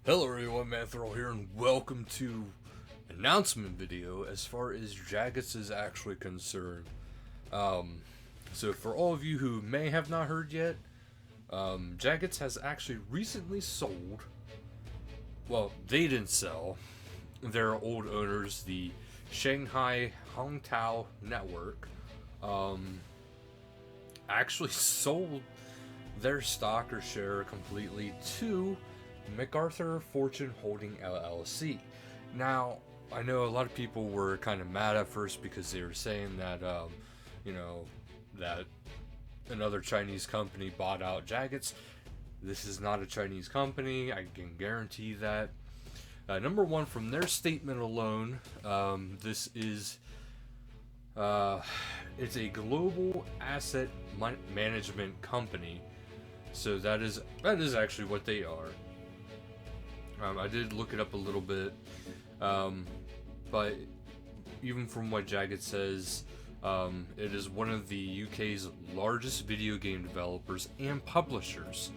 Hello everyone, Manithral here, and welcome to announcement video as far as Jagex is actually concerned. So for all of you who may have not heard yet, Jagex has actually recently sold, well, they didn't sell, their old owners, the Shanghai Hongtao Network, actually sold their stock or share completely to Macarthur Fortune Holding LLC. Now, I know a lot of people were kind of mad at first because they were saying that, that another Chinese company bought out Jagex. This is not a Chinese company, I can guarantee that. Number one, from their statement alone, this is it's a global asset management company. So that is actually what they are. I did look it up a little bit, but even from what Jagex says, it is one of the UK's largest video game developers and publishers,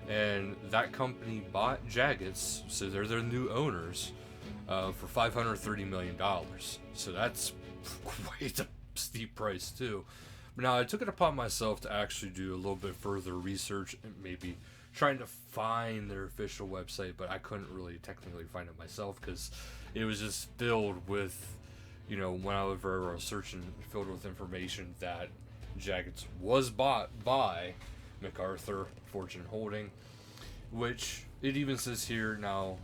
and that company bought Jagex, so they're their new owners, for $530 million. So that's quite a steep price too. But now I took it upon myself to actually do a little bit further research and maybe trying to find their official website, but I couldn't really technically find it myself because it was just filled with, whenever I was searching, filled with information that Jagex was bought by Macarthur Fortune Holding, which it even says here now.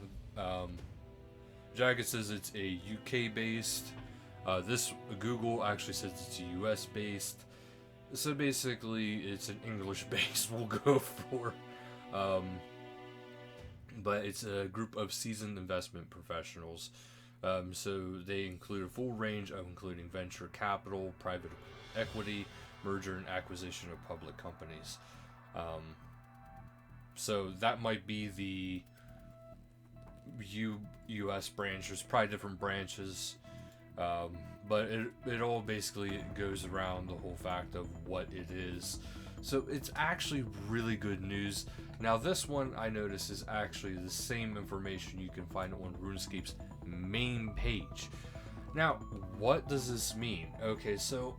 Jagex says it's a UK based. This Google actually says it's US based. So basically, it's an English base we'll go for. But it's a group of seasoned investment professionals. So they include a full range of including venture capital, private equity, merger and acquisition of public companies. So that might be the U.S. branch. There's probably different branches. But it all basically goes around the whole fact of what it is. So it's actually really good news. Now this one I notice is actually the same information you can find on RuneScape's main page. Now, what does this mean? Okay, so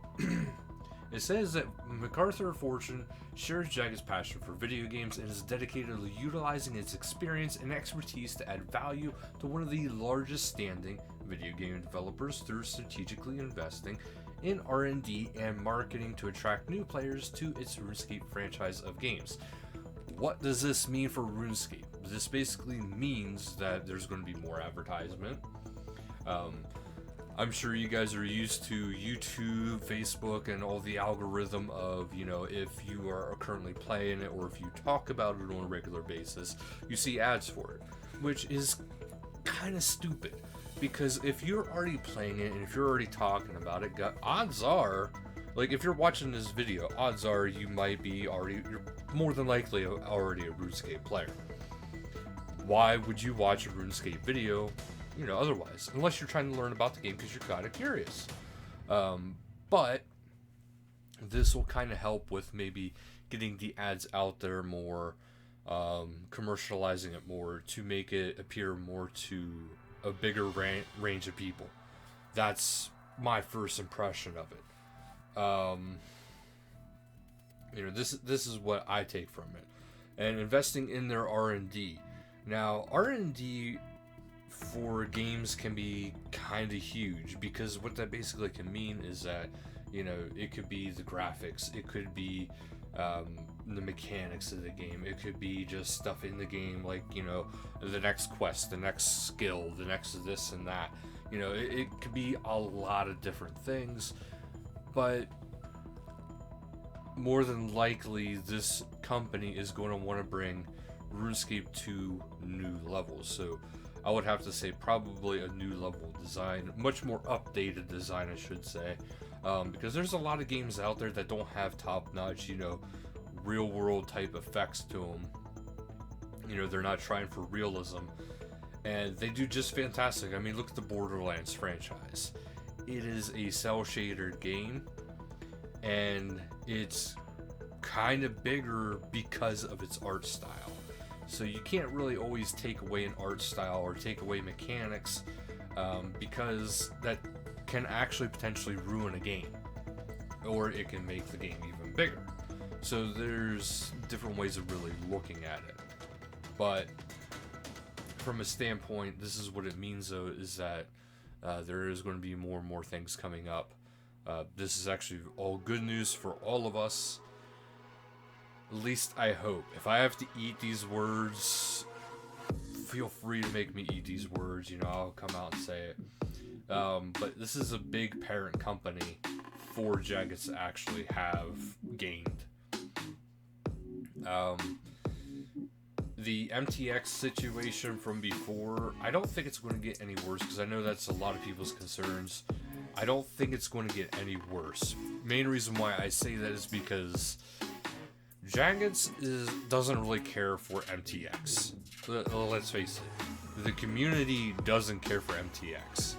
it says that Macarthur Fortune shares Jage's passion for video games and is dedicated to utilizing its experience and expertise to add value to one of the largest standing video game developers through strategically investing in R&D and marketing to attract new players to its RuneScape franchise of games. What does this mean for RuneScape? This basically means that there's going to be more advertisement. I'm sure you guys are used to YouTube, Facebook, and all the algorithm of, if you are currently playing it or if you talk about it on a regular basis, you see ads for it, which is kind of stupid. Because if you're already playing it and if you're already talking about it, odds are, like if you're watching this video, odds are you might be you're more than likely already a RuneScape player. Why would you watch a RuneScape video, otherwise? Unless you're trying to learn about the game because you're kind of curious. But this will kind of help with maybe getting the ads out there more, commercializing it more to make it appear more to a bigger range of people. That's my first impression of it. This is what I take from it. And investing in their R&D. Now, R&D for games can be kind of huge because what that basically can mean is that, it could be the graphics, it could be the mechanics of the game, it could be just stuff in the game like, the next quest, the next skill, the next this and that. It could be a lot of different things, but more than likely this company is going to want to bring RuneScape to new levels. So I would have to say probably a new level design, much more updated design, I should say, because there's a lot of games out there that don't have top-notch, real world type effects to them. They're not trying for realism, and they do just fantastic. I mean, look at the Borderlands franchise. It is a cell shaded game, and it's kind of bigger because of its art style. So you can't really always take away an art style or take away mechanics, because that can actually potentially ruin a game, or it can make the game even bigger. So there's different ways of really looking at it. But from a standpoint, this is what it means, though, is that there is going to be more and more things coming up. This is actually all good news for all of us. At least I hope. If I have to eat these words, feel free to make me eat these words. You know, I'll come out and say it. But this is a big parent company for Jagex to actually have gained. The MTX situation from before, I don't think it's going to get any worse, because I know that's a lot of people's concerns. I don't think it's going to get any worse. Main reason why I say that is because Jagex doesn't really care for MTX. Let's face it, the community doesn't care for MTX.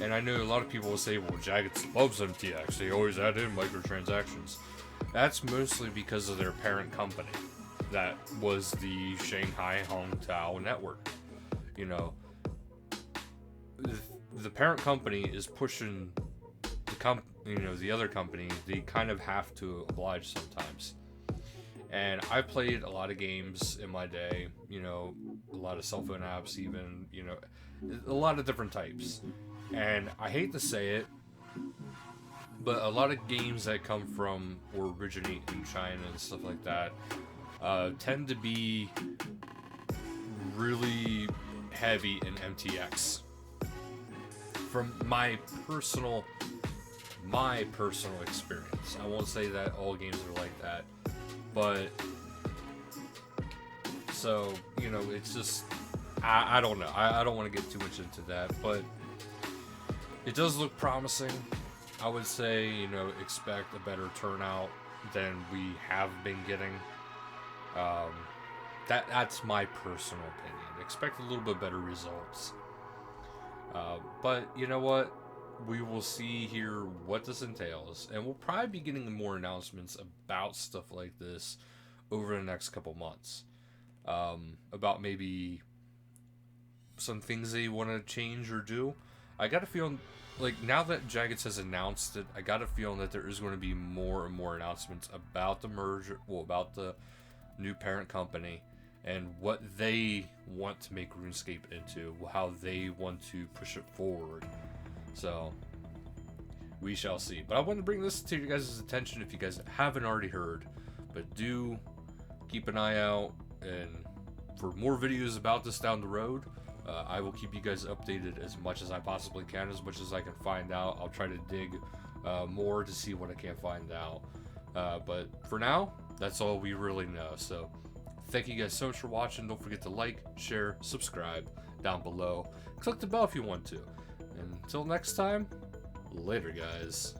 And I know a lot of people will say, well, Jagex loves MTX, they always add in microtransactions. That's mostly because of their parent company. That was the Shanghai Hongtao network. You know, the parent company is pushing the other company. They kind of have to oblige sometimes. And I played a lot of games in my day, you know, a lot of cell phone apps, even, you know, a lot of different types. And I hate to say it, but a lot of games that come from or originate in China and stuff like that tend to be really heavy in MTX. From my personal experience, I won't say that all games are like that, but so, you know, it's just, I don't know. I don't want to get too much into that, but it does look promising. I would say, you know, expect a better turnout than we have been getting. That's my personal opinion. Expect a little bit better results. But you know what? We will see here what this entails, and we'll probably be getting more announcements about stuff like this over the next couple months. About maybe some things they want to change or do. I got a feeling, like, now that Jagex has announced it, I got a feeling that there is going to be more and more announcements about the merger, about the new parent company, and what they want to make RuneScape into, how they want to push it forward. So, we shall see. But I want to bring this to your guys' attention if you guys haven't already heard. But do keep an eye out and for more videos about this down the road. I will keep you guys updated as much as I possibly can, as much as I can find out. I'll try to dig more to see what I can find out. But for now, that's all we really know. So thank you guys so much for watching. Don't forget to like, share, subscribe down below. Click the bell if you want to. And until next time, later guys.